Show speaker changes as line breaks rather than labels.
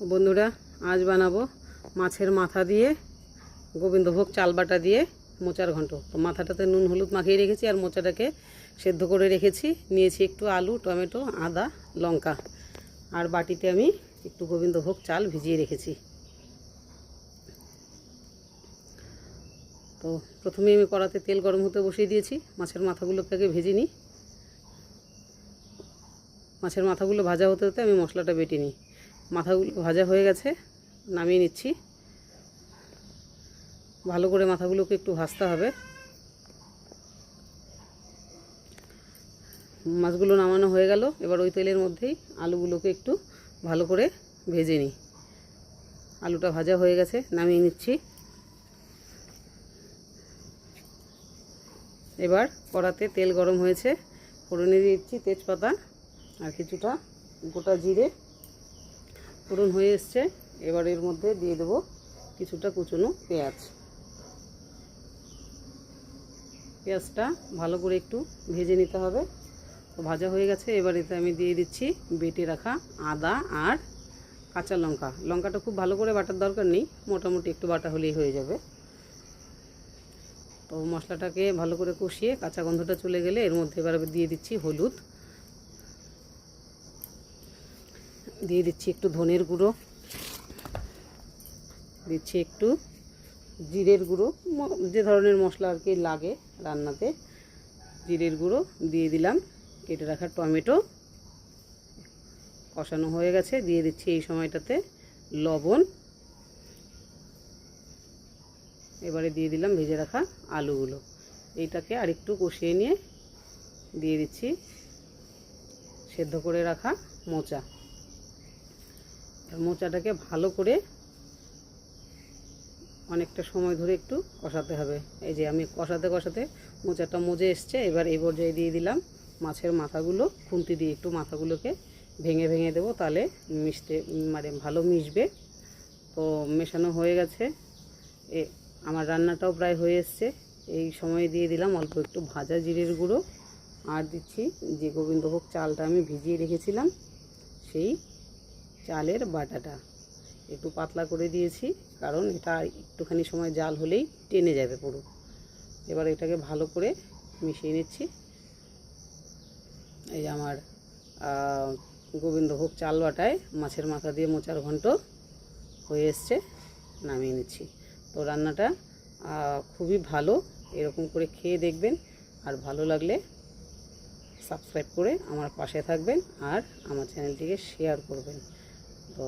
বন্ধুরা, আজ বানাবো মাছের মাথা দিয়ে গোবিন্দভোগ চাল বাটা দিয়ে মোচার ঘন্ট। তো মাথাটাতে নুন হলুদ মাখিয়ে রেখেছি আর মোচাটাকে সেদ্ধ করে রেখেছি। নিয়েছি একটু আলু, টমেটো, আদা, লঙ্কা আর বাটিতে আমি একটু গোবিন্দভোগ চাল ভিজিয়ে রেখেছি। তো প্রথমে আমি কড়াতে তেল গরম হতে বসিয়ে দিয়েছি। মাছের মাথাগুলোকে আগে ভেজে নিই। মাছের মাথাগুলো ভাজা হতে হতে আমি মশলাটা বেটে নিই। মাথাগুলো ভাজা হয়ে গেছে, নামিয়ে নিচ্ছি। ভালো করে মাথাগুলোকে একটু ভাজতে হবে। মাছগুলো নামানো হয়ে গেল। এবার ওই তেলের মধ্যেই আলুগুলোকে একটু ভালো করে ভেজে নিই। আলুটা ভাজা হয়ে গেছে, নামিয়ে নিচ্ছি। এবার কড়াতে তেল গরম হয়েছে, ফোড়নে দিচ্ছি তেজপাতা আর কিছুটা গোটা জিরে। ফোড়ন হয়ে এসছে, এবার এর মধ্যে দিয়ে দেবো কিছুটা কুচনো পেঁয়াজ। পেঁয়াজটা ভালো করে একটু ভেজে নিতে হবে। তো ভাজা হয়ে গেছে, এবার এতে আমি দিয়ে দিচ্ছি বেটে রাখা আদা আর কাঁচা লঙ্কা। লঙ্কাটা খুব ভালো করে বাটার দরকার নেই, মোটামুটি একটু বাটা হলেই হয়ে যাবে। তো মশলাটাকে ভালো করে কষিয়ে কাঁচা গন্ধটা চলে গেলে এর মধ্যে এবার দিয়ে দিচ্ছি হলুদ, দিয়ে দিচ্ছি একটু ধনের গুঁড়ো, দিচ্ছি একটু জিরের গুঁড়ো, যে ধরনের মশলা আর কি লাগে রান্নাতে। জিরের গুঁড়ো দিয়ে দিলাম, কেটে রাখা টমেটো। কষানো হয়ে গেছে, দিয়ে দিচ্ছি এই সময়টাতে লবণ। এবারে দিয়ে দিলাম ভেজে রাখা আলুগুলো। এইটাকে আরেকটু কষিয়ে নিয়ে দিয়ে দিচ্ছি সেদ্ধ করে রাখা মোচা। মোচাটাকে ভালো করে অনেকটা সময় ধরে একটু কষাতে হবে। এই যে আমি কষাতে কষাতে মোচাটা মজে এসছে। এবার এই পর্যায়ে দিয়ে দিলাম মাছের মাথাগুলো। খুন্তি দিয়ে একটু মাথাগুলোকে ভেঙে ভেঙে দেবো, তাহলে মানে ভালো মিশবে। তো মেশানো হয়ে গেছে, আমার রান্নাটাও প্রায় হয়ে এসছে। এই সময়ে দিয়ে দিলাম অল্প একটু ভাজা জিরের গুঁড়ো আর দিচ্ছি যে গোবিন্দভোগ চালটা আমি ভিজিয়ে রেখেছিলাম, সেই চালের বাটাটা। একটু পাতলা করে দিয়েছি, কারণ এটা একটুখানি সময় জাল হলেই টেনে যাবে পুরো। এবার এটাকে ভালো করে মিশিয়ে নিচ্ছি। এই যে আমার গোবিন্দভোগ চাল বাটায় মাছের মাথা দিয়ে মোচার ঘন্ট হয়ে এসছে, নামিয়ে নিচ্ছি। তো রান্নাটা খুবই ভালো, এরকম করে খেয়ে দেখবেন। আর ভালো লাগলে সাবস্ক্রাইব করে আমার পাশে থাকবেন আর আমার চ্যানেলটিকে শেয়ার করবেন। তো